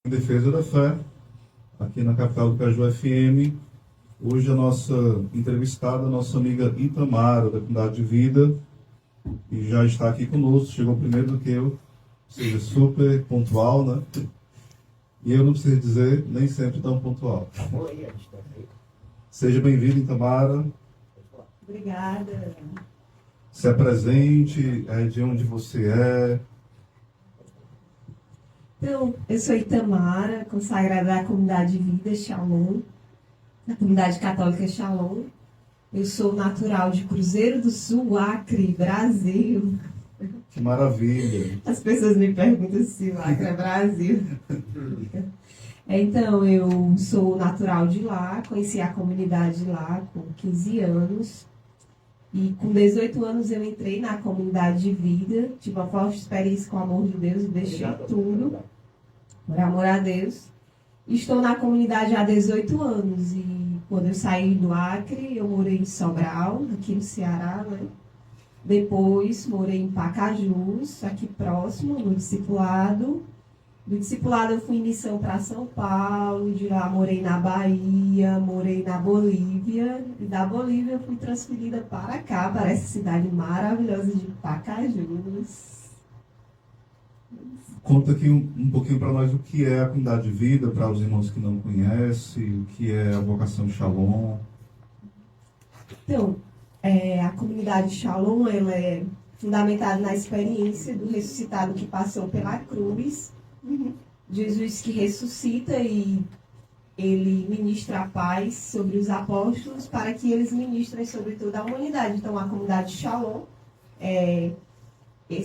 Em defesa da fé, aqui na capital do Caju FM. Hoje a nossa entrevistada, a nossa amiga Itamara, da Comunidade de Vida, e já está aqui conosco, chegou primeiro do que eu, ou seja, super pontual, né? E eu não preciso dizer, nem sempre tão pontual. Seja bem-vinda, Itamara. Obrigada. Se apresente, de onde você é. Então, eu sou Itamara, consagrada da Comunidade de Vida Shalom, da Comunidade Católica Shalom. Eu sou natural de Cruzeiro do Sul, Acre, Brasil. Que maravilha! As pessoas me perguntam se o Acre é Brasil. Então, eu sou natural de lá, conheci a comunidade lá com 15 anos. E com 18 anos eu entrei na Comunidade de Vida, tive uma forte experiência com o amor de Deus e deixei tudo por amor a Deus. Estou na comunidade há 18 anos e quando eu saí do Acre, eu morei em Sobral, aqui no Ceará, né? Depois morei em Pacajus, aqui próximo, no discipulado. Do discipulado eu fui em missão para São Paulo, de lá morei na Bahia, morei na Bolívia, e da Bolívia eu fui transferida para cá, para essa cidade maravilhosa de Pacajus. Conta aqui um pouquinho para nós o que é a Comunidade de Vida, para os irmãos que não conhecem, o que é a vocação Shalom. Então, a comunidade Shalom, ela é fundamentada na experiência do ressuscitado que passou pela cruz. Jesus que ressuscita e ele ministra a paz sobre os apóstolos para que eles ministrem sobre toda a humanidade. Então, a comunidade Shalom,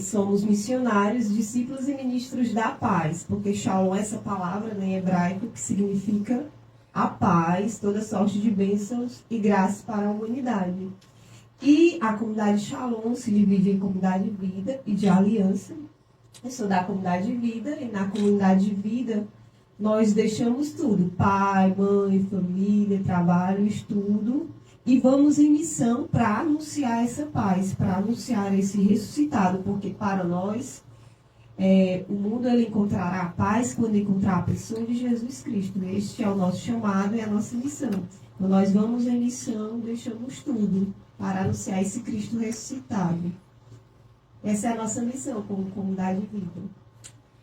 somos missionários, discípulos e ministros da paz, porque Shalom é essa palavra em hebraico que significa a paz, toda sorte de bênçãos e graças para a humanidade. E a comunidade Shalom se divide em comunidade de vida e de aliança. Eu sou da comunidade de vida e na comunidade de vida nós deixamos tudo, pai, mãe, família, trabalho, estudo, e vamos em missão para anunciar essa paz, para anunciar esse ressuscitado, porque para nós o mundo ele encontrará a paz quando encontrar a pessoa de Jesus Cristo. Este é o nosso chamado e a nossa missão. Então nós vamos em missão, deixamos tudo para anunciar esse Cristo ressuscitado. Essa é a nossa missão como comunidade de vida.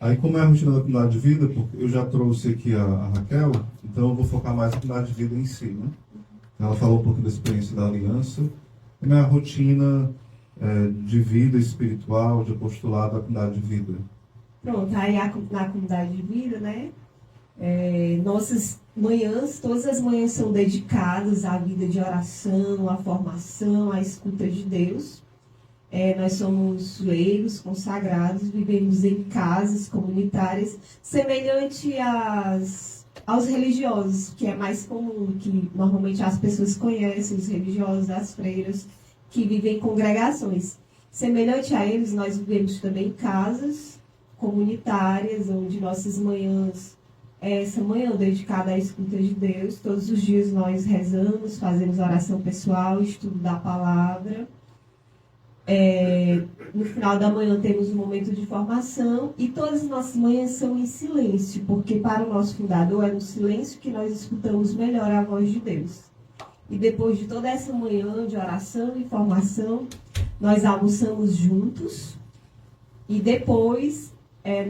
Aí, como é a rotina da Comunidade de Vida, porque eu já trouxe aqui a Raquel, então eu vou focar mais na Comunidade de Vida em si, né? Ela falou um pouco da experiência da aliança. Como é a rotina de vida espiritual, de apostolado da Comunidade de Vida? Pronto, aí na comunidade de vida, né? Nossas manhãs, todas as manhãs são dedicadas à vida de oração, à formação, à escuta de Deus. Nós somos leigos, consagrados, vivemos em casas comunitárias, semelhante aos religiosos, que é mais comum, que normalmente as pessoas conhecem, os religiosos, as freiras, que vivem em congregações. Semelhante a eles, nós vivemos também em casas comunitárias, onde nossas manhãs, essa manhã dedicada à escuta de Deus, todos os dias nós rezamos, fazemos oração pessoal, estudo da palavra. No final da manhã temos um momento de formação e todas as nossas manhãs são em silêncio, porque para o nosso fundador é no silêncio que nós escutamos melhor a voz de Deus. E depois de toda essa manhã de oração e formação, nós almoçamos juntos e depois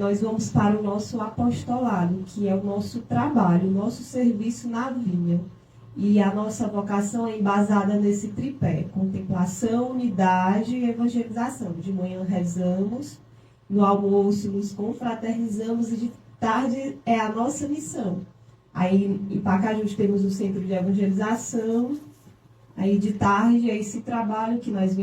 nós vamos para o nosso apostolado, que é o nosso trabalho, o nosso serviço na vinha. E a nossa vocação é embasada nesse tripé: contemplação, unidade e evangelização. De manhã rezamos, no almoço nos confraternizamos e de tarde é a nossa missão. Aí em Pacajus temos o centro de evangelização, aí de tarde é esse trabalho que nós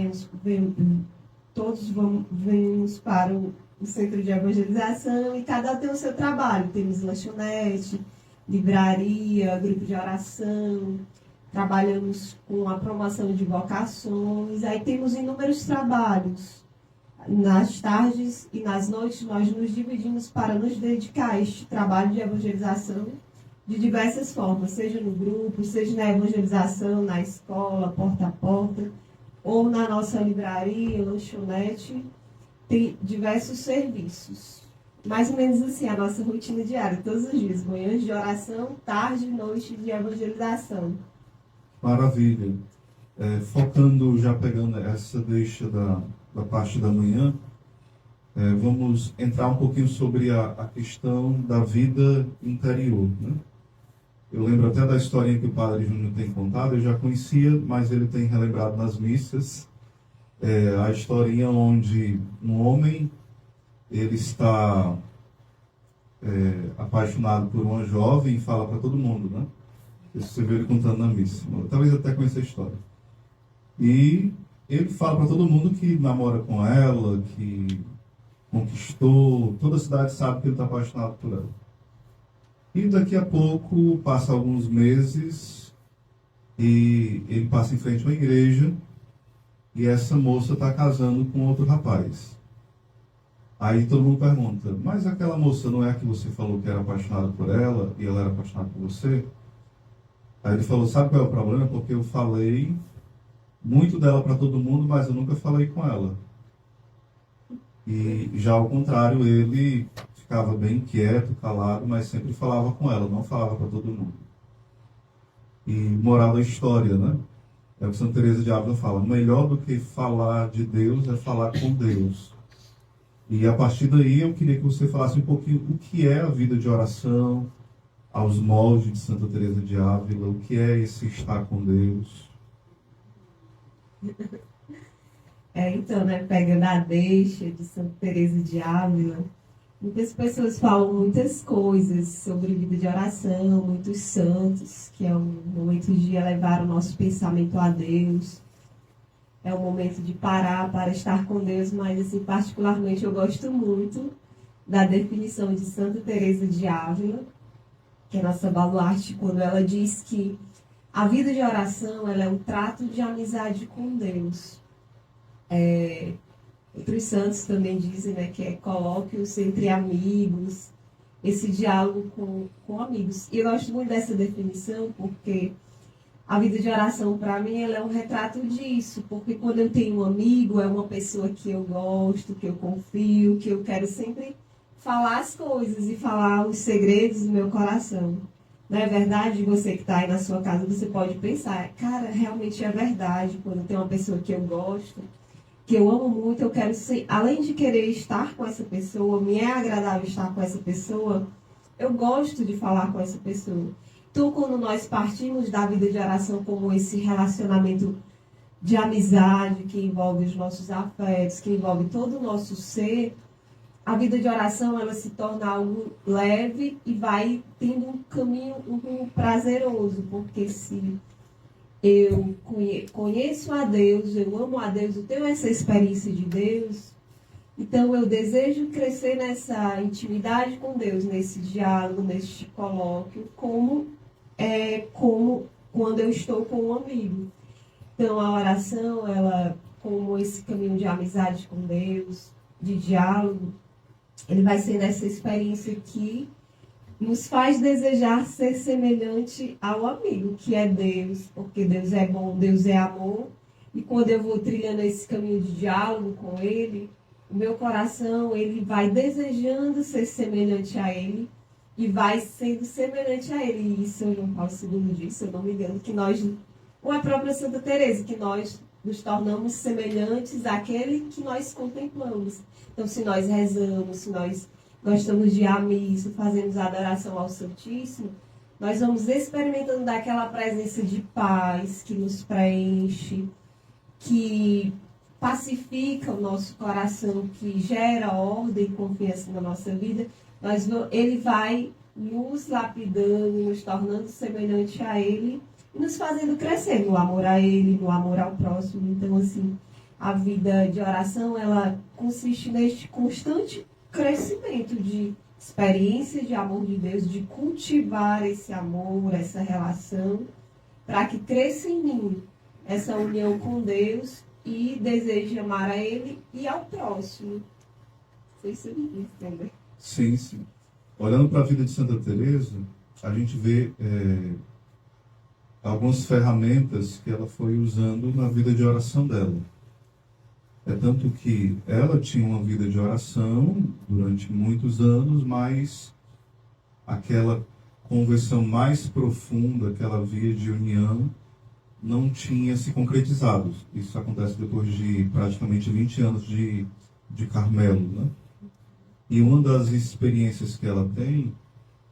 todos vamos para o centro de evangelização e cada um tem o seu trabalho. Temos lanchonete, livraria, grupo de oração, trabalhamos com a promoção de vocações, aí temos inúmeros trabalhos. Nas tardes e nas noites nós nos dividimos para nos dedicar a este trabalho de evangelização de diversas formas, seja no grupo, seja na evangelização, na escola, porta a porta, ou na nossa livraria, lanchonete, tem diversos serviços. mais ou menos assim, a nossa rotina diária, todos os dias, manhãs de oração, tarde e noite de evangelização. Maravilha. Focando, já pegando essa deixa da parte da manhã, vamos entrar um pouquinho sobre a questão da vida interior, né? Eu lembro até da historinha que o Padre Júnior tem contado, eu já conhecia, mas ele tem relembrado nas missas, a historinha onde um homem, ele está apaixonado por uma jovem e fala para todo mundo, né? Isso você viu ele contando na missa. Talvez até conheça a história. E ele fala para todo mundo que namora com ela, que conquistou, toda a cidade sabe que ele está apaixonado por ela. E daqui a pouco, passa alguns meses, e ele passa em frente a uma igreja, e essa moça está casando com outro rapaz. Aí todo mundo pergunta, mas aquela moça não é a que você falou que era apaixonado por ela, e ela era apaixonada por você? Aí ele falou, sabe qual é o problema? Porque eu falei muito dela para todo mundo, mas eu nunca falei com ela. E já ao contrário, ele ficava bem quieto, calado, mas sempre falava com ela, não falava para todo mundo. E moral da história, né? É o que Santa Teresa de Ávila fala, melhor do que falar de Deus é falar com Deus. E a partir daí eu queria que você falasse um pouquinho o que é a vida de oração, aos moldes de Santa Teresa de Ávila, o que é esse estar com Deus. Então, né, pegando a deixa de Santa Teresa de Ávila, muitas pessoas falam muitas coisas sobre vida de oração, muitos santos, que é um momento de elevar o nosso pensamento a Deus, é um momento de parar para estar com Deus, mas, assim, particularmente eu gosto muito da definição de Santa Teresa de Ávila, que é nossa baluarte, quando ela diz que a vida de oração ela é um trato de amizade com Deus. Outros santos também dizem, né, que coloque-os entre amigos, esse diálogo com amigos. E eu gosto muito dessa definição porque a vida de oração, para mim, ela é um retrato disso. Porque quando eu tenho um amigo, é uma pessoa que eu gosto, que eu confio, que eu quero sempre falar as coisas e falar os segredos do meu coração. Não é verdade? Você que está aí na sua casa, você pode pensar, cara, realmente é verdade. Quando tem uma pessoa que eu gosto, que eu amo muito, eu quero ser, além de querer estar com essa pessoa, me é agradável estar com essa pessoa, eu gosto de falar com essa pessoa. Então, quando nós partimos da vida de oração como esse relacionamento de amizade, que envolve os nossos afetos, que envolve todo o nosso ser, a vida de oração ela se torna algo leve e vai tendo um caminho prazeroso, porque se eu conheço a Deus, eu amo a Deus, eu tenho essa experiência de Deus, então eu desejo crescer nessa intimidade com Deus, nesse diálogo, nesse colóquio, como quando eu estou com um amigo. Então a oração, ela, como esse caminho de amizade com Deus, de diálogo, ele vai sendo essa experiência que nos faz desejar ser semelhante ao amigo, que é Deus, porque Deus é bom, Deus é amor, e quando eu vou trilhando esse caminho de diálogo com Ele, o meu coração, ele vai desejando ser semelhante a Ele, e vai sendo semelhante a Ele. E São João Paulo II diz, se eu não me engano, que nós, ou a própria Santa Teresa, que nós nos tornamos semelhantes àquele que nós contemplamos. Então, se nós rezamos, se nós gostamos de ir à missa, fazemos a adoração ao Santíssimo, nós vamos experimentando daquela presença de paz que nos preenche, que pacifica o nosso coração, que gera ordem e confiança na nossa vida. Ele vai nos lapidando, nos tornando semelhante a Ele, e nos fazendo crescer no amor a Ele, no amor ao próximo. Então, assim, a vida de oração, ela consiste neste constante crescimento de experiência de amor de Deus, de cultivar esse amor, essa relação, para que cresça em mim essa união com Deus e deseje amar a Ele e ao próximo. Não sei se eu me entendo. Sim, sim. Olhando para a vida de Santa Teresa, a gente vê algumas ferramentas que ela foi usando na vida de oração dela. É tanto que ela tinha uma vida de oração durante muitos anos, mas aquela conversão mais profunda que ela via de união não tinha se concretizado. Isso acontece depois de praticamente 20 anos de Carmelo, né? E uma das experiências que ela tem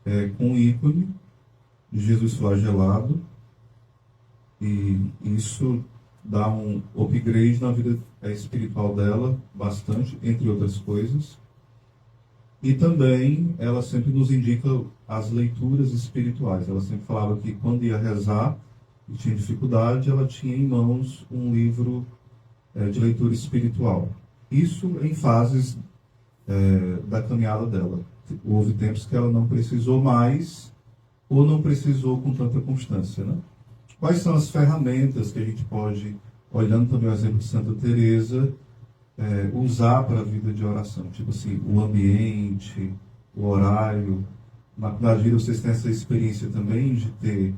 é com o ícone de Jesus flagelado, e isso dá um upgrade na vida espiritual dela, bastante, entre outras coisas. E também ela sempre nos indica as leituras espirituais. Ela sempre falava que quando ia rezar e tinha dificuldade, ela tinha em mãos um livro de leitura espiritual. Isso em fases da caminhada dela. Houve tempos que ela não precisou mais ou não precisou com tanta constância, né? Quais são as ferramentas que a gente pode, olhando também o exemplo de Santa Teresa, usar para a vida de oração? Tipo assim, o ambiente, o horário. Na vida vocês têm essa experiência também de ter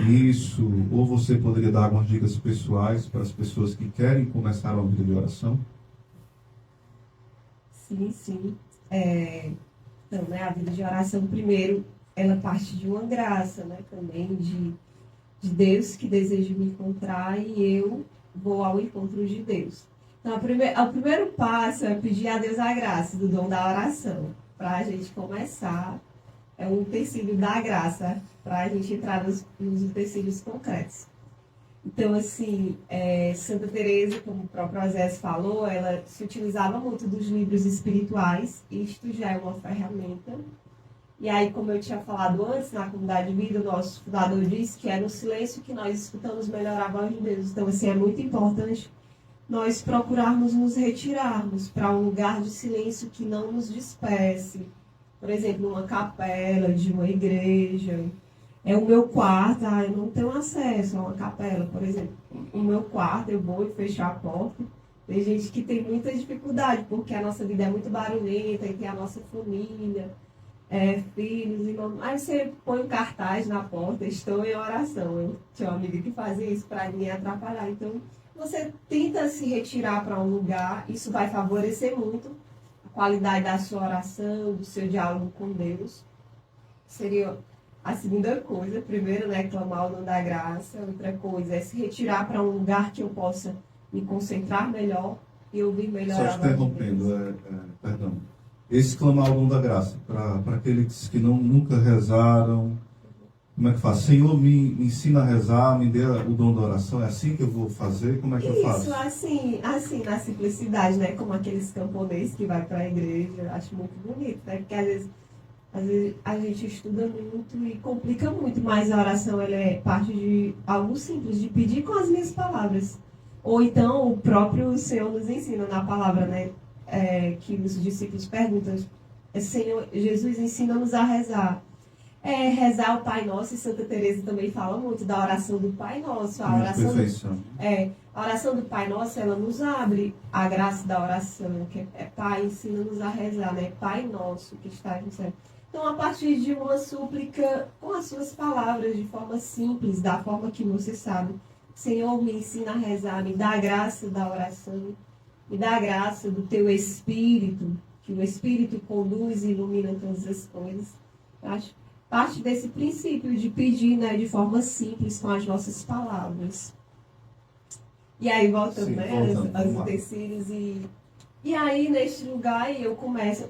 isso, ou você poderia dar algumas dicas pessoais para as pessoas que querem começar uma vida de oração? Sim, sim. Então, né, a vida de oração, primeiro, ela parte de uma graça, né, também de Deus que deseja me encontrar e eu vou ao encontro de Deus. Então, o primeiro passo é pedir a Deus a graça do dom da oração, para a gente começar. É um utensílio da graça, para a gente entrar nos utensílios concretos. Então, assim, Santa Teresa, como o próprio Osés falou, ela se utilizava muito dos livros espirituais, isto já é uma ferramenta. E aí, como eu tinha falado antes, na Comunidade de Vida, o nosso fundador disse que é no silêncio que nós escutamos melhor a voz de Deus. Então, assim, é muito importante nós procurarmos nos retirarmos para um lugar de silêncio que não nos disperse. Por exemplo, uma capela de uma igreja. É o meu quarto, eu não tenho acesso a uma capela, por exemplo. O meu quarto, eu vou e fecho a porta. Tem gente que tem muita dificuldade, porque a nossa vida é muito barulhenta, e tem a nossa família, filhos, irmãos. Aí você põe um cartaz na porta, estou em oração. Eu tinha uma amiga que fazia isso para ninguém atrapalhar. Então, você tenta se retirar para um lugar, isso vai favorecer muito a qualidade da sua oração, do seu diálogo com Deus. Seria a segunda coisa. Primeiro, né, clamar o dom da graça. Outra coisa é se retirar para um lugar que eu possa me concentrar melhor e ouvir melhor Só te interrompendo, perdão. Esse clamar o dom da graça, para aqueles que nunca rezaram, como é que faz? Senhor, me ensina a rezar, me dê o dom da oração, é assim que eu vou fazer? Como é que eu faço? Isso, assim, na simplicidade, né? Como aqueles camponeses que vai para a igreja. Acho muito bonito, né? Porque às vezes a gente estuda muito e complica muito, mas a oração ela é parte de algo simples, de pedir com as minhas palavras. Ou então o próprio Senhor nos ensina na palavra, né? Que os discípulos perguntam, Senhor, Jesus ensina-nos a rezar. Rezar o Pai Nosso, e Santa Teresa também fala muito da oração do Pai Nosso. A oração do Pai Nosso, ela nos abre a graça da oração, que é Pai, ensina-nos a rezar, né? Pai Nosso que está no céu. Então, a partir de uma súplica com as suas palavras, de forma simples, da forma que você sabe, Senhor, me ensina a rezar, me dá a graça da oração, me dá a graça do teu Espírito, que o Espírito conduz e ilumina todas as coisas. Acho parte desse princípio de pedir, né, de forma simples, com as nossas palavras. E aí, voltando, né, aos utensílios. E aí, neste lugar, eu começo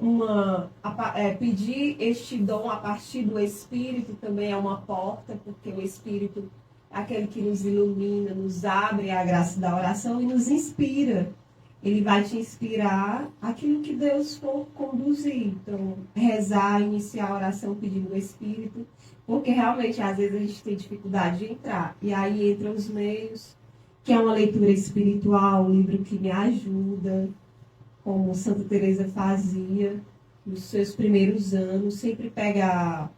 pedir este dom a partir do Espírito, também é uma porta, porque o Espírito é aquele que nos ilumina, nos abre a graça da oração e nos inspira. Ele vai te inspirar aquilo que Deus for conduzir. Então, rezar, iniciar a oração pedindo o Espírito, porque realmente, às vezes, a gente tem dificuldade de entrar. E aí entram os meios, que é uma leitura espiritual, um livro que me ajuda, como Santa Teresa fazia nos seus primeiros anos. Sempre pega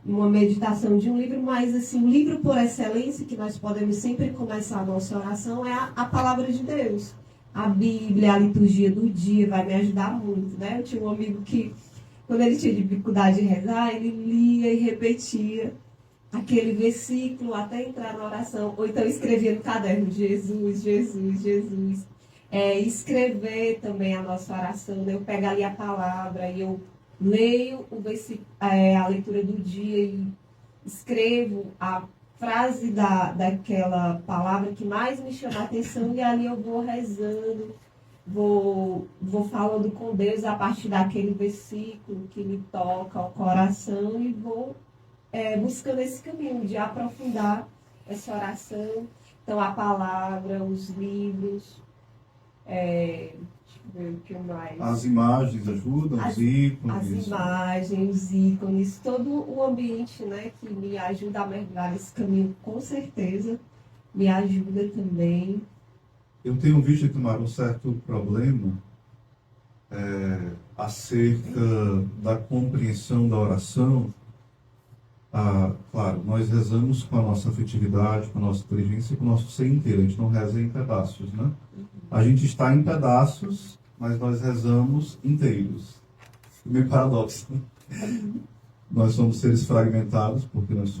uma meditação de um livro, mas assim, o livro por excelência que nós podemos sempre começar a nossa oração é a palavra de Deus. A Bíblia, a liturgia do dia vai me ajudar muito, né? Eu tinha um amigo que, quando ele tinha dificuldade de rezar, ele lia e repetia aquele versículo até entrar na oração, ou então escrevia no caderno, Jesus, Jesus, Jesus. Escrever também a nossa oração, né? Eu pego ali a palavra e eu leio a leitura do dia e escrevo a frase daquela palavra que mais me chama a atenção e ali eu vou rezando, vou falando com Deus a partir daquele versículo que me toca ao coração e vou buscando esse caminho de aprofundar essa oração. Então, a palavra, os livros, deixa eu ver o que mais. As imagens ajudam, os ícones. As imagens, os ícones, todo o ambiente, né, que me ajuda a mergulhar nesse caminho, com certeza, me ajuda também. Eu tenho visto, Itamar, um certo problema acerca da compreensão da oração. Claro, nós rezamos com a nossa afetividade, com a nossa inteligência e com o nosso ser inteiro. A gente não reza em pedaços, né? A gente está em pedaços, mas nós rezamos inteiros. Meio paradoxo, né? Nós somos seres fragmentados, porque nós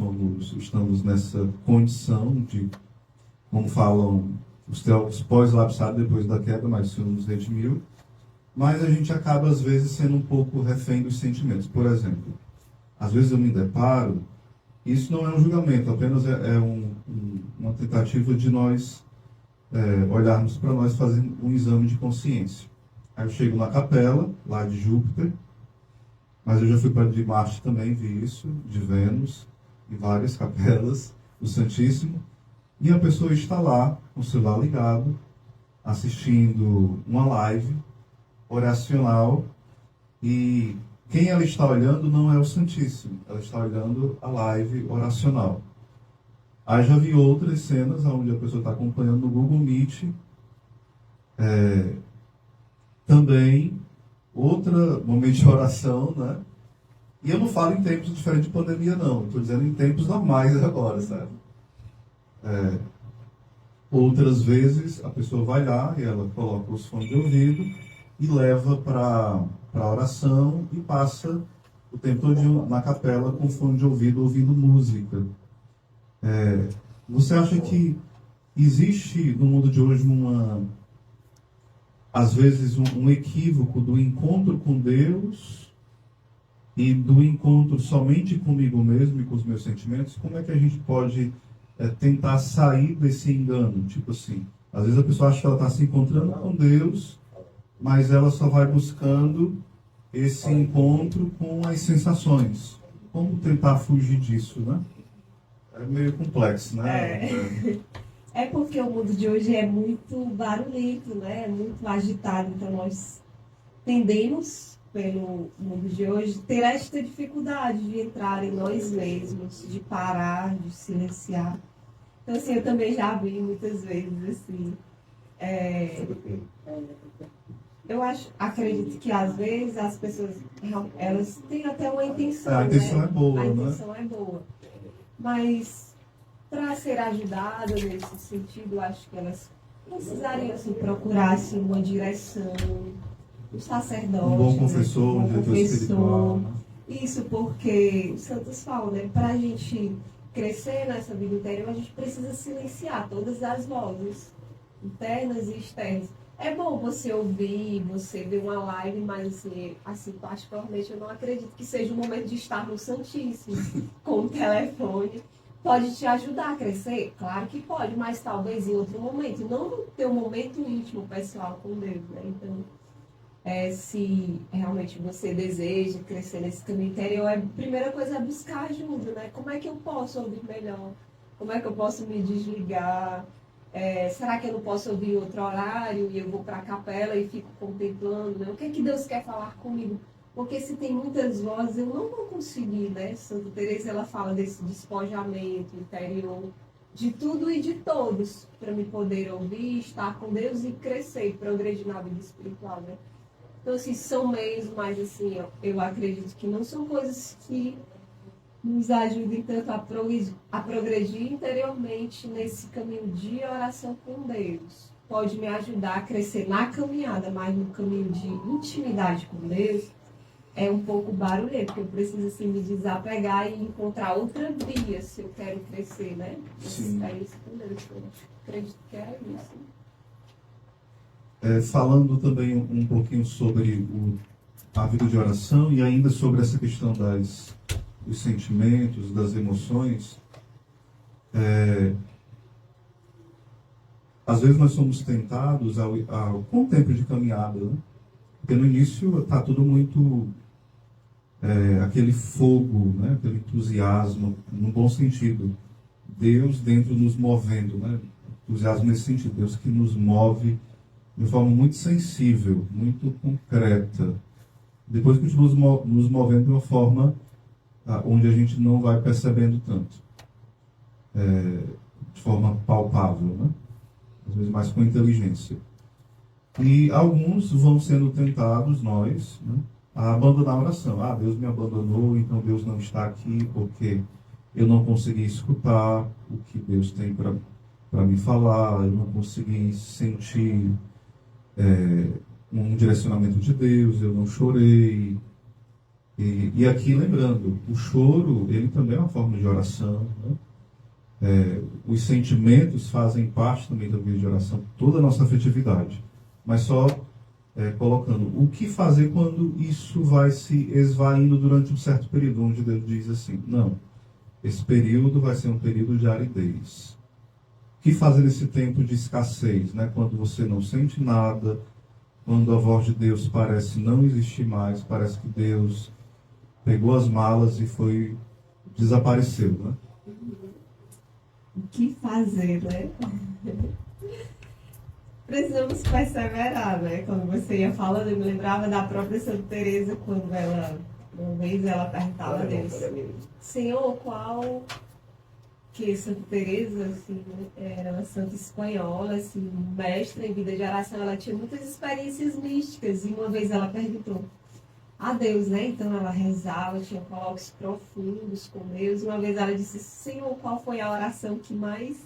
estamos nessa condição de, como falam os teólogos pós-lapsados depois da queda, mas o Senhor nos redimiu. Mas a gente acaba, às vezes, sendo um pouco refém dos sentimentos. Por exemplo, às vezes eu me deparo, isso não é um julgamento, apenas uma tentativa de nós olharmos para nós, fazendo um exame de consciência. Aí eu chego na capela, lá de Júpiter, mas eu já fui para de Marte também, vi isso, de Vênus, em várias capelas, do Santíssimo, e a pessoa está lá, com o celular ligado, assistindo uma live oracional, e quem ela está olhando não é o Santíssimo, ela está olhando a live oracional. Aí já vi outras cenas onde a pessoa está acompanhando no Google Meet, também outro momento de oração, né? E eu não falo em tempos diferentes de pandemia, não. Estou dizendo em tempos normais agora, sabe? Outras vezes a pessoa vai lá e ela coloca os fones de ouvido e leva para a oração e passa o tempo todo na capela com fone de ouvido, ouvindo música. Você acha que existe no mundo de hoje às vezes um equívoco do encontro com Deus e do encontro somente comigo mesmo e com os meus sentimentos? Como é que a gente pode tentar sair desse engano? Tipo assim, às vezes a pessoa acha que ela está se encontrando com Deus, mas ela só vai buscando esse encontro com as sensações. Como tentar fugir disso, né? É meio complexo, né? É porque o mundo de hoje é muito barulhento, né? É muito agitado, então nós tendemos, pelo mundo de hoje, ter esta dificuldade de entrar em nós mesmos, de parar, de silenciar. Então, assim, eu também já vi muitas vezes, assim, acredito que às vezes as pessoas, elas têm até uma intenção, a intenção, né? é boa, a né? intenção é boa. Mas, para ser ajudada nesse sentido, acho que elas precisariam assim, procurar assim, uma direção, um sacerdote, um bom confessor, um diretor espiritual. Né? Isso porque os santos falam, né? Para a gente crescer nessa vida interior, a gente precisa silenciar todas as vozes, internas e externas. É bom você ouvir, você ver uma live, mas assim, particularmente eu não acredito que seja o momento de estar no Santíssimo com o telefone. Pode te ajudar a crescer? Claro que pode, mas talvez em outro momento, não no teu momento íntimo, pessoal, com Deus, né? Então, se realmente você deseja crescer nesse caminho interior, a primeira coisa é buscar ajuda, né? Como é que eu posso ouvir melhor? Como é que eu posso me desligar? Será que eu não posso ouvir outro horário e eu vou para a capela e fico contemplando, né? O que é que Deus quer falar comigo? Porque se tem muitas vozes, eu não vou conseguir, né? Santa Teresa, ela fala desse despojamento interior, de tudo e de todos, para me poder ouvir, estar com Deus e crescer, progredir na vida espiritual, né? Então, assim, são meios, mas assim, eu acredito que não são coisas que nos ajudem tanto a progredir interiormente nesse caminho de oração com Deus. Pode me ajudar a crescer na caminhada, mas no caminho de intimidade com Deus é um pouco barulhento, porque eu preciso assim, me desapegar e encontrar outra via se eu quero crescer, né? Sim. É isso com Deus. Eu acredito que é isso. falando também um pouquinho sobre a vida de oração e ainda sobre essa questão dos sentimentos, das emoções. Às vezes nós somos tentados com o tempo de caminhada, né? Porque no início está tudo muito aquele fogo, né? Aquele entusiasmo, no bom sentido. Deus dentro nos movendo, né? Entusiasmo nesse sentido, Deus que nos move de forma muito sensível, muito concreta. Depois continua nos movendo de uma forma onde a gente não vai percebendo tanto, de forma palpável, né? Às vezes mais com inteligência. E alguns vão sendo tentados, nós, né, a abandonar a oração. Deus me abandonou, então Deus não está aqui porque eu não consegui escutar o que Deus tem para me falar, eu não consegui sentir um direcionamento de Deus, eu não chorei. E aqui, lembrando, o choro, ele também é uma forma de oração, né? Os sentimentos fazem parte também da vida de oração, toda a nossa afetividade. Mas só colocando, o que fazer quando isso vai se esvaindo durante um certo período, onde Deus diz assim, não, esse período vai ser um período de aridez. O que fazer nesse tempo de escassez, né? Quando você não sente nada, quando a voz de Deus parece não existir mais, parece que Deus pegou as malas e desapareceu, né? O que fazer, né? Precisamos perseverar, né? Quando você ia falando, eu me lembrava da própria Santa Teresa, quando uma vez ela perguntava a Deus, Senhor, qual que Santa Teresa, assim, era uma santa espanhola, assim, mestra em vida de oração, ela tinha muitas experiências místicas, e uma vez ela perguntou a Deus, né? Então ela rezava, tinha colóquios profundos com Deus. Uma vez ela disse, Senhor, qual foi a oração que mais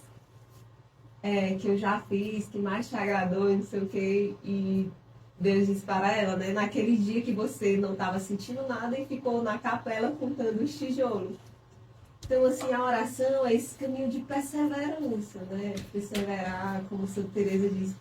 que eu já fiz, que mais te agradou, e não sei o quê. E Deus disse para ela, né? Naquele dia que você não estava sentindo nada e ficou na capela contando os tijolos. Então, assim, a oração é esse caminho de perseverança, né? Perseverar, como Santa Teresa diz.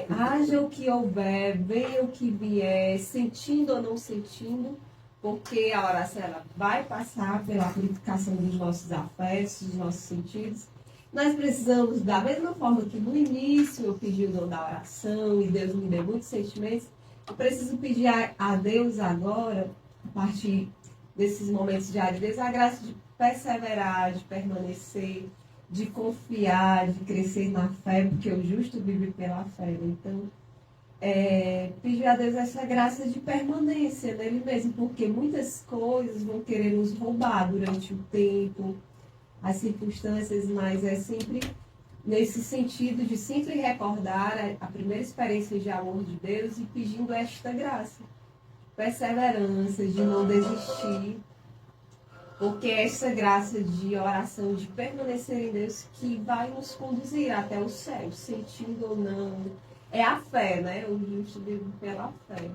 Haja o que houver, venha o que vier, sentindo ou não sentindo, porque a oração ela vai passar pela purificação dos nossos afetos, dos nossos sentidos. Nós precisamos, da mesma forma que no início eu pedi o dom da oração e Deus me deu muitos sentimentos, eu preciso pedir a Deus agora, a partir desses momentos de aridez, a graça de perseverar, de permanecer, de confiar, de crescer na fé, porque o justo vive pela fé. Então, pedir a Deus essa graça de permanência nele mesmo, porque muitas coisas vão querer nos roubar durante o tempo, as circunstâncias, mas é sempre nesse sentido de sempre recordar a primeira experiência de amor de Deus e pedindo esta graça, perseverança, de não desistir, porque é essa graça de oração, de permanecer em Deus, que vai nos conduzir até o céu, sentindo ou não. É a fé, né? O justo vive pela fé.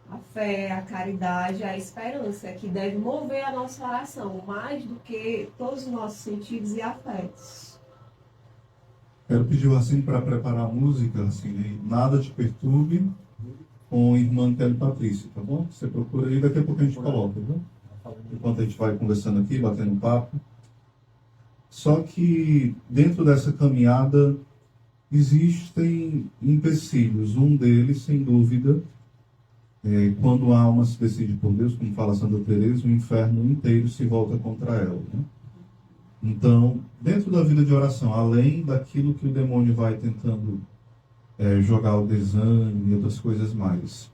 A fé, a caridade, a esperança, que deve mover a nossa oração, mais do que todos os nossos sentidos e afetos. Quero pedir o assim para preparar a música, assim, Nada Te Perturbe, com a irmã Kelly Patrícia, tá bom? Você procura aí, daqui a pouco a gente coloca, viu? Enquanto a gente vai conversando aqui, batendo papo. Só que dentro dessa caminhada existem empecilhos. Um deles, sem dúvida, quando a alma se decide por Deus, como fala Santa Teresa, o inferno inteiro se volta contra ela, né? Então, dentro da vida de oração, além daquilo que o demônio vai tentando jogar o desânimo e outras coisas mais,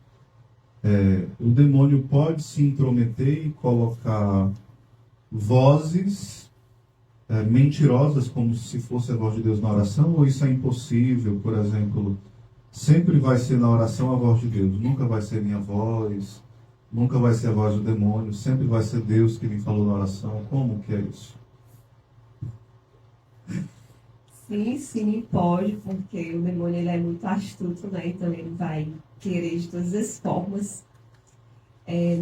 o demônio pode se intrometer e colocar vozes mentirosas, como se fosse a voz de Deus na oração, ou isso é impossível? Por exemplo, sempre vai ser na oração a voz de Deus, nunca vai ser minha voz, nunca vai ser a voz do demônio, sempre vai ser Deus que me falou na oração. Como que é isso? Sim, pode, porque o demônio ele é muito astuto, né? Então ele vai querer de todas as formas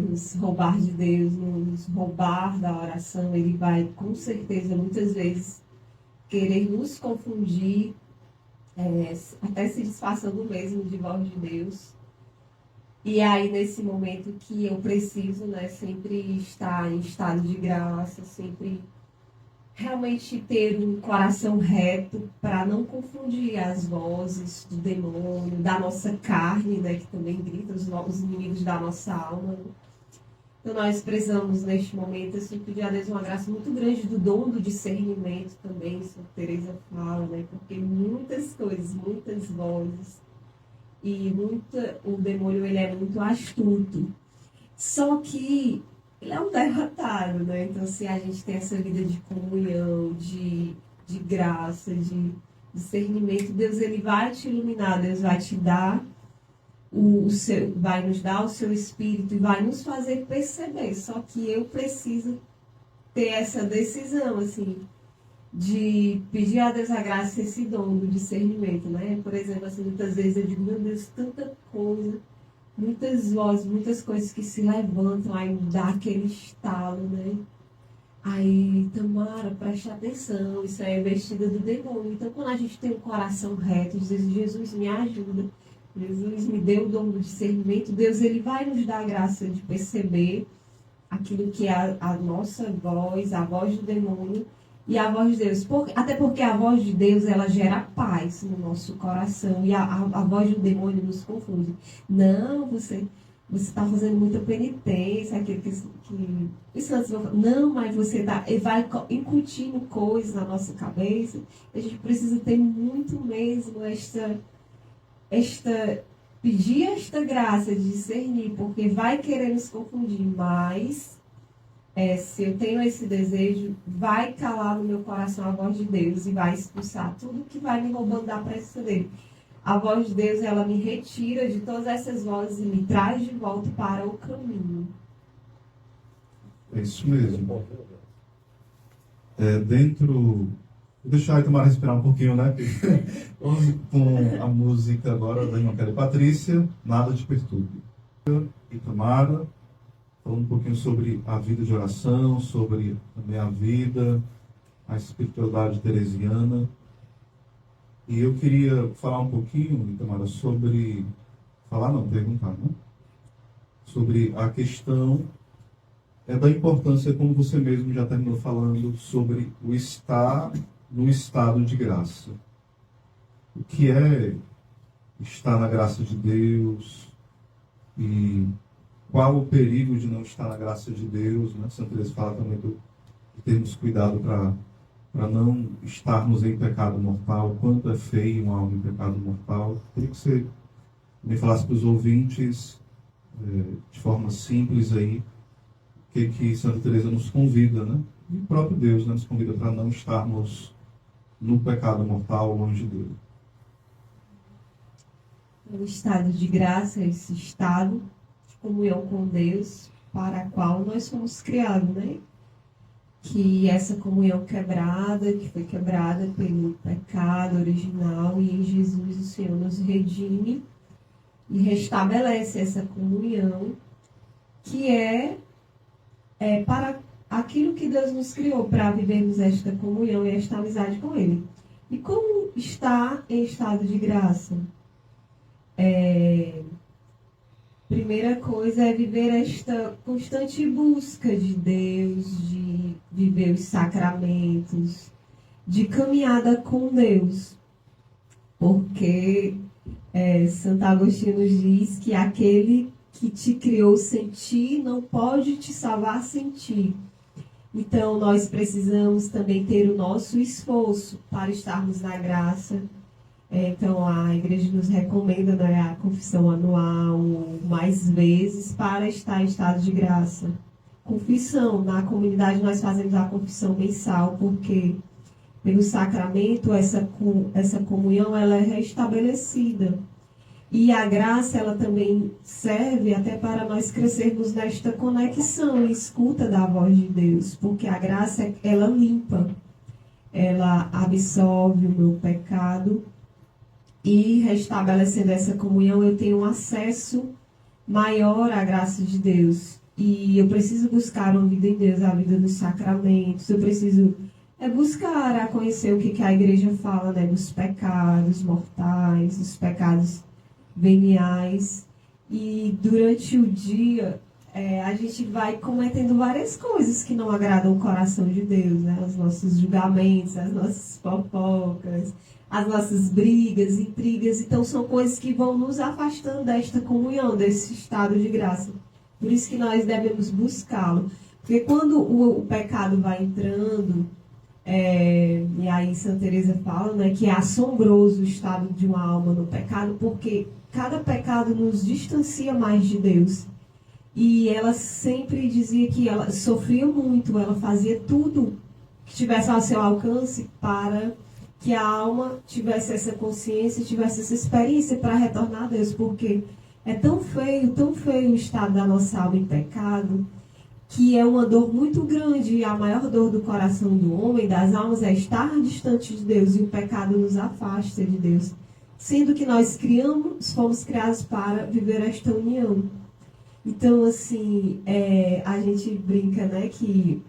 nos roubar de Deus, nos roubar da oração. Ele vai, com certeza, muitas vezes querer nos confundir até se disfarçando mesmo de voz de Deus. E aí, nesse momento que eu preciso, né, sempre estar em estado de graça, sempre realmente ter um coração reto para não confundir as vozes do demônio, da nossa carne, né, que também grita, os inimigos da nossa alma. Então, nós precisamos, neste momento, assim, pedir a Deus uma graça muito grande do dom do discernimento também, isso a Teresa fala, né, porque muitas coisas, muitas vozes, e o demônio, ele é muito astuto. Só que ele é um derrotado, né? Então, se a gente tem essa vida de comunhão, de graça, de discernimento, Deus, ele vai te iluminar, Deus vai te dar vai nos dar o seu espírito e vai nos fazer perceber. Só que eu preciso ter essa decisão, assim, de pedir a Deus a graça, esse dom do discernimento, né? Por exemplo, assim, muitas vezes eu digo, meu Deus, tanta coisa, muitas vozes, muitas coisas que se levantam, aí dá aquele estalo, né? Aí, Tamara, preste atenção, isso aí é vestida do demônio. Então, quando a gente tem um coração reto, diz, Jesus, me ajuda, Jesus me deu o dom do discernimento, Deus, ele vai nos dar a graça de perceber aquilo que é a nossa voz, a voz do demônio, e a voz de Deus. Até porque a voz de Deus, ela gera paz no nosso coração. E a voz do demônio nos confunde. Não, você está fazendo muita penitência. Aquilo que os santos vão falar. Não, mas você vai incutindo coisas na nossa cabeça. A gente precisa ter muito mesmo pedir esta graça de discernir. Porque vai querer nos confundir. Mas se eu tenho esse desejo, vai calar no meu coração a voz de Deus e vai expulsar tudo que vai me roubando da presença dele. A voz de Deus, ela me retira de todas essas vozes e me traz de volta para o caminho. É isso mesmo. Vou deixar a Itamar respirar um pouquinho, né? Vamos com a música agora da irmã Kelly Patrícia, Nada Te Perturbe. Itamara, falando um pouquinho sobre a vida de oração, sobre também a vida, a espiritualidade teresiana. E eu queria falar um pouquinho, Itamara, perguntar, né? Sobre a questão da importância, como você mesmo já terminou falando, sobre o estar no estado de graça. O que é estar na graça de Deus e qual o perigo de não estar na graça de Deus, né? Santa Teresa fala também de termos cuidado para não estarmos em pecado mortal, quanto é feio uma alma em pecado mortal. Queria que você me falasse para os ouvintes, de forma simples aí, o que Santa Teresa nos convida, né? E o próprio Deus, né, nos convida para não estarmos no pecado mortal longe dele. O estado de graça, esse estado de comunhão com Deus, para a qual nós fomos criados, né? Que essa comunhão que foi quebrada pelo pecado original, e em Jesus o Senhor nos redime e restabelece essa comunhão, que é para aquilo que Deus nos criou, para vivermos esta comunhão e esta amizade com Ele. E como está em estado de graça? Primeira coisa é viver esta constante busca de Deus, de viver os sacramentos, de caminhada com Deus. Porque Santo Agostinho nos diz que aquele que te criou sem ti não pode te salvar sem ti. Então, nós precisamos também ter o nosso esforço para estarmos na graça. Então, a igreja nos recomenda, né, a confissão anual, mais vezes, para estar em estado de graça. Confissão, na comunidade nós fazemos a confissão mensal, porque pelo sacramento essa comunhão ela é restabelecida. E a graça, ela também serve até para nós crescermos nesta conexão e escuta da voz de Deus, porque a graça, ela limpa, ela absolve o meu pecado, e restabelecendo essa comunhão eu tenho um acesso maior à graça de Deus. E eu preciso buscar uma vida em Deus, a vida dos sacramentos, eu preciso é buscar a conhecer o que a igreja fala, né, dos pecados mortais, dos pecados veniais. E durante o dia, a gente vai cometendo várias coisas que não agradam o coração de Deus, né? Os nossos julgamentos, as nossas fofocas, as nossas brigas, intrigas. Então, são coisas que vão nos afastando desta comunhão, desse estado de graça. Por isso que nós devemos buscá-lo. Porque quando o pecado vai entrando, e aí Santa Teresa fala, né, que é assombroso o estado de uma alma no pecado, porque cada pecado nos distancia mais de Deus. E ela sempre dizia que ela sofria muito, ela fazia tudo que tivesse ao seu alcance para que a alma tivesse essa consciência, tivesse essa experiência para retornar a Deus, porque é tão feio o estado da nossa alma em pecado, que é uma dor muito grande, e a maior dor do coração do homem, das almas, é estar distante de Deus, e o pecado nos afasta de Deus. Sendo que nós fomos criados para viver esta união. Então, assim, a gente brinca, né, que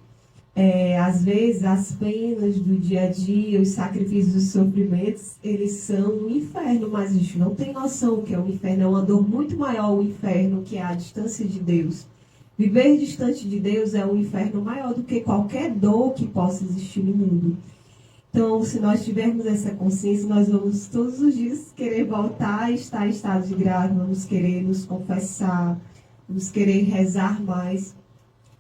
às vezes as penas do dia a dia, os sacrifícios, os sofrimentos, eles são um inferno, mas a gente não tem noção que é um inferno, é uma dor muito maior o inferno, que é a distância de Deus. Viver distante de Deus é um inferno maior do que qualquer dor que possa existir no mundo. Então, se nós tivermos essa consciência, nós vamos todos os dias querer voltar e estar em estado de graça, vamos querer nos confessar, vamos querer rezar mais.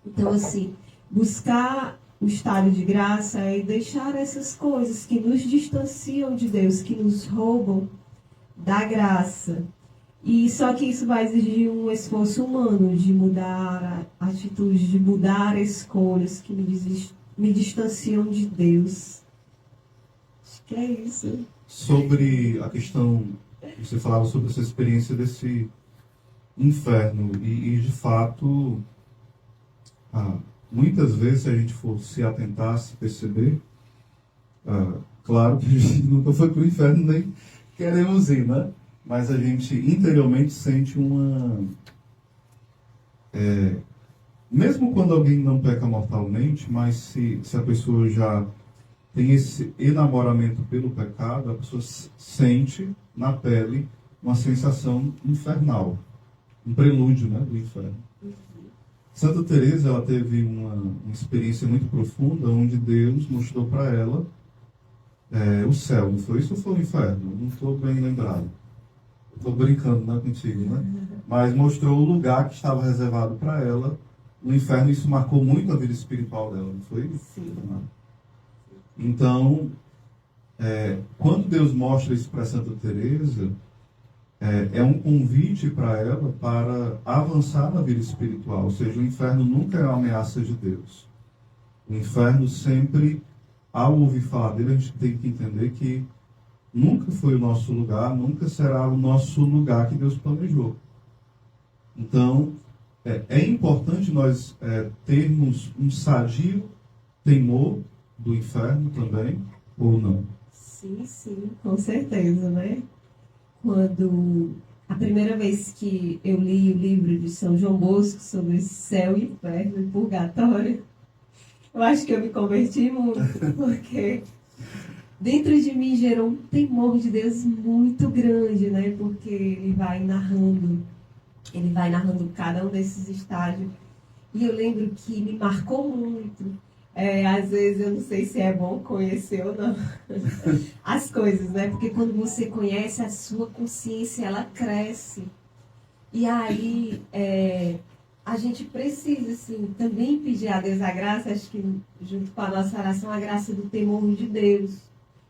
Então, assim, buscar o estado de graça é deixar essas coisas que nos distanciam de Deus, que nos roubam da graça. E só que isso vai exigir um esforço humano de mudar atitudes, de mudar escolhas que me distanciam de Deus. Acho que é isso. Sobre a questão, você falava sobre essa experiência desse inferno, e de fato, muitas vezes, se a gente for se atentar, se perceber, claro que a gente nunca foi para o inferno, nem queremos ir, né? Mas a gente interiormente sente mesmo quando alguém não peca mortalmente, mas se a pessoa já tem esse enamoramento pelo pecado, a pessoa sente na pele uma sensação infernal, um prelúdio, né, do inferno. Santa Teresa, ela teve uma experiência muito profunda, onde Deus mostrou para ela o céu. Não foi isso ou foi o inferno? Não estou bem lembrado. Estou brincando, né, contigo, né? Mas mostrou o lugar que estava reservado para ela no inferno. Isso marcou muito a vida espiritual dela, não foi? Sim. Então, quando Deus mostra isso para Santa Teresa, é um convite para ela para avançar na vida espiritual. Ou seja, o inferno nunca é uma ameaça de Deus. O inferno sempre, ao ouvir falar dele, a gente tem que entender que nunca foi o nosso lugar, nunca será o nosso lugar que Deus planejou. Então, é importante nós termos um sadio temor do inferno também, ou não? Sim, com certeza, né? Quando a primeira vez que eu li o livro de São João Bosco sobre céu e inferno e purgatório, eu acho que eu me converti muito, porque dentro de mim gerou um temor de Deus muito grande, né? Porque ele vai narrando cada um desses estágios. E eu lembro que me marcou muito. Às vezes eu não sei se é bom conhecer ou não as coisas, né? Porque quando você conhece, a sua consciência, ela cresce. E aí a gente precisa, assim, também pedir a Deus a graça, acho que junto com a nossa oração, a graça do temor de Deus.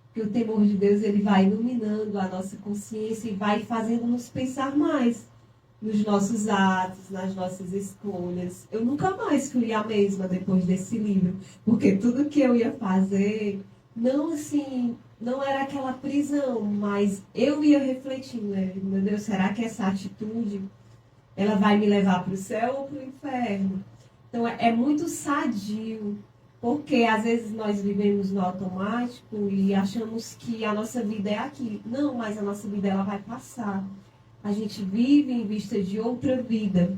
Porque o temor de Deus, ele vai iluminando a nossa consciência e vai fazendo-nos pensar mais nos nossos atos, nas nossas escolhas. Eu nunca mais fui a mesma depois desse livro, porque tudo que eu ia fazer, não era aquela prisão, mas eu ia refletindo, né? Meu Deus, será que essa atitude, ela vai me levar para o céu ou para o inferno? Então, é muito sadio, porque às vezes nós vivemos no automático e achamos que a nossa vida é aqui. Não, mas a nossa vida, ela vai passar. A gente vive em vista de outra vida,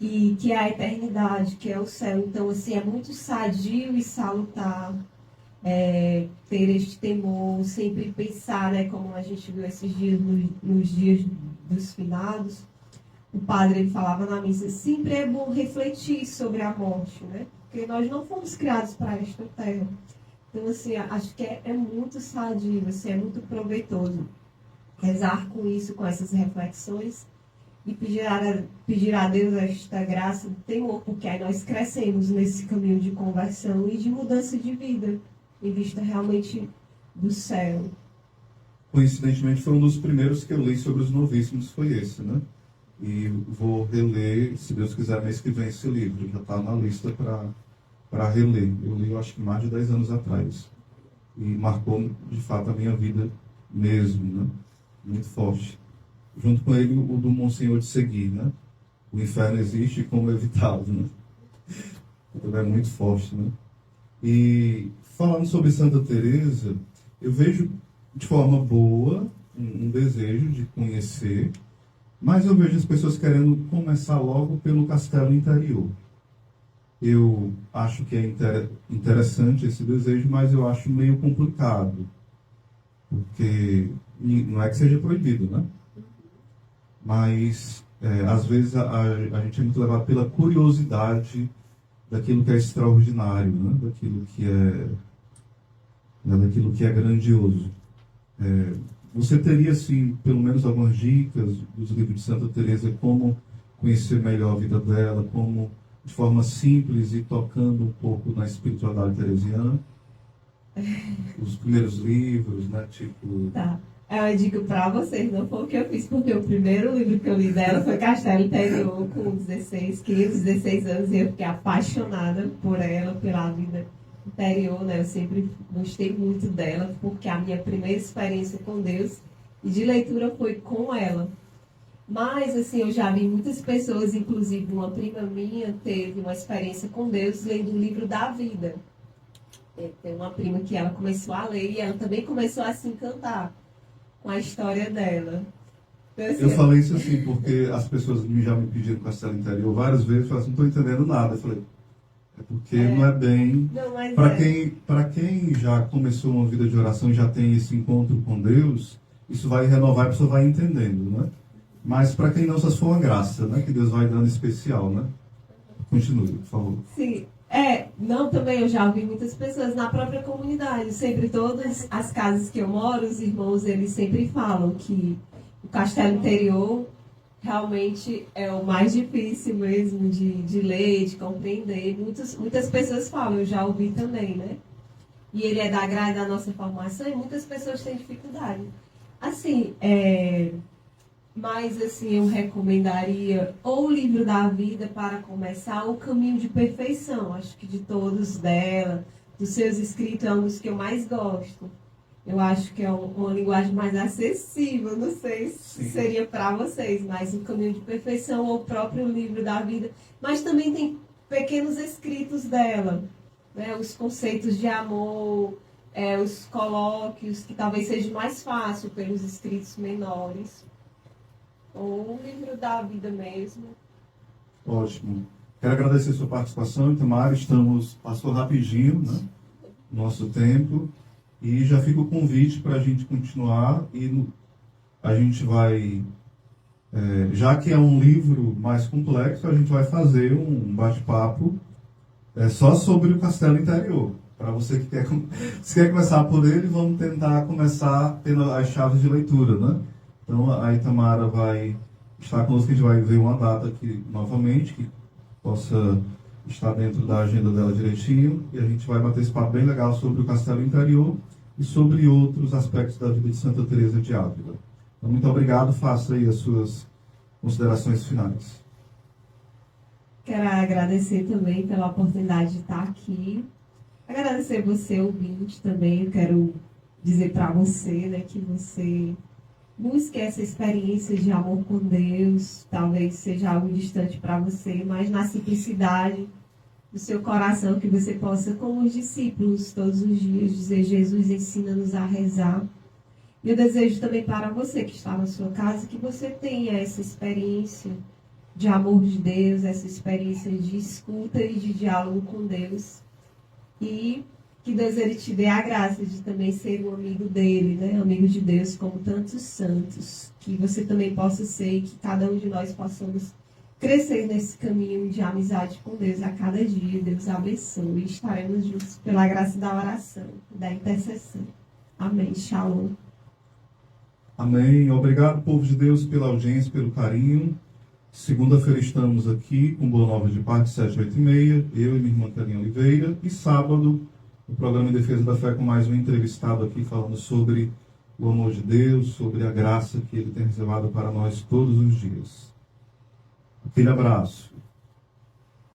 e que é a eternidade, que é o céu. Então, assim, é muito sadio e salutar ter este temor, sempre pensar, né, como a gente viu esses dias, nos dias dos finados, o padre ele falava na missa, sempre é bom refletir sobre a morte, né? Porque nós não fomos criados para esta terra. Então, assim, acho que é muito sadio, assim, é muito proveitoso rezar com isso, com essas reflexões, e pedir a Deus esta graça do temor, porque aí nós crescemos nesse caminho de conversão e de mudança de vida, em vista realmente do céu. Coincidentemente, foi um dos primeiros que eu li sobre os novíssimos, foi esse, né? E vou reler, se Deus quiser, mês que vem esse livro. Já está na lista para reler. Eu li, eu acho que mais de 10 anos atrás. E marcou, de fato, a minha vida mesmo, né? Muito forte. Junto com ele, o do Monsenhor de Seguir, né? O inferno existe e como evitá-lo, né? Então é muito forte, né? E falando sobre Santa Teresa, eu vejo de forma boa um desejo de conhecer, mas eu vejo as pessoas querendo começar logo pelo castelo interior. Eu acho que é interessante esse desejo, mas eu acho meio complicado, porque não é que seja proibido, né? Mas às vezes a gente é muito levado pela curiosidade daquilo que é extraordinário, né? Daquilo que é grandioso. Você teria, assim, pelo menos algumas dicas dos livros de Santa Teresa, como conhecer melhor a vida dela, como, de forma simples e tocando um pouco na espiritualidade teresiana? Os primeiros livros, né? Tipo... Tá. Eu digo para vocês, não foi o que eu fiz, porque o primeiro livro que eu li dela foi Castelo Interior, com 16 anos, e eu fiquei apaixonada por ela, pela vida interior, né? Eu sempre gostei muito dela, porque a minha primeira experiência com Deus e de leitura foi com ela. Mas, assim, eu já vi muitas pessoas, inclusive uma prima minha teve uma experiência com Deus lendo o livro da vida. Tem uma prima que ela começou a ler e ela também começou a se encantar com a história dela. Então, assim, Eu falei isso assim, porque as pessoas já me pediram Castelo Interior várias vezes, eu falei assim, não estou entendendo nada. Eu falei, é porque não é bem... Para quem já começou uma vida de oração e já tem esse encontro com Deus, isso vai renovar, a pessoa vai entendendo, né? Mas para quem não, só se for uma graça, né? Que Deus vai dando especial, né? Continue, por favor. Sim. Não, também eu já ouvi muitas pessoas na própria comunidade, sempre todas as casas que eu moro, os irmãos, eles sempre falam que o Castelo Interior realmente é o mais difícil mesmo de ler, de compreender. Muitas pessoas falam, eu já ouvi também, né? E ele é da grade da nossa formação e muitas pessoas têm dificuldade. Assim, mas, assim, eu recomendaria ou o livro da vida para começar, ou o Caminho de Perfeição. Acho que de todos dela, dos seus escritos, é um dos que eu mais gosto. Eu acho que é uma linguagem mais acessível. Não sei se seria para vocês, mas o Caminho de Perfeição ou o próprio livro da vida. Mas também tem pequenos escritos dela, né? Os conceitos de amor, os colóquios, que talvez seja mais fácil pelos escritos menores. Ou um livro da vida mesmo. Ótimo. Quero agradecer a sua participação, Itamar. Passou rapidinho, né? Nosso tempo. E já fica o convite para a gente continuar. E a gente vai, já que é um livro mais complexo, a gente vai fazer um bate-papo só sobre o Castelo Interior. Para você que quer começar por ele, vamos tentar começar tendo as chaves de leitura, né? Então, a Itamara vai estar conosco, a gente vai ver uma data aqui novamente, que possa estar dentro da agenda dela direitinho, e a gente vai bater esse papo bem legal sobre o Castelo Interior e sobre outros aspectos da vida de Santa Teresa de Ávila. Então, muito obrigado, faça aí as suas considerações finais. Quero agradecer também pela oportunidade de estar aqui. Agradecer você, ouvinte, também. Eu quero dizer para você, né, que você... busque essa experiência de amor com Deus, talvez seja algo distante para você, mas na simplicidade do seu coração, que você possa, como os discípulos, todos os dias, dizer: Jesus, ensina-nos a rezar. E eu desejo também para você que está na sua casa, que você tenha essa experiência de amor de Deus, essa experiência de escuta e de diálogo com Deus. E Que Deus ele te dê a graça de também ser um amigo dele, né? Amigo de Deus, como tantos santos. Que você também possa ser e que cada um de nós possamos crescer nesse caminho de amizade com Deus a cada dia. Deus abençoe. E estaremos juntos pela graça da oração, da intercessão. Amém. Shalom. Amém. Obrigado, povo de Deus, pela audiência, pelo carinho. Segunda-feira estamos aqui com Boa Nova de Paz, 7, 8 e meia. Eu e minha irmã Carinha Oliveira. E sábado, o programa Em Defesa da Fé com mais um entrevistado aqui falando sobre o amor de Deus, sobre a graça que Ele tem reservado para nós todos os dias. Aquele abraço.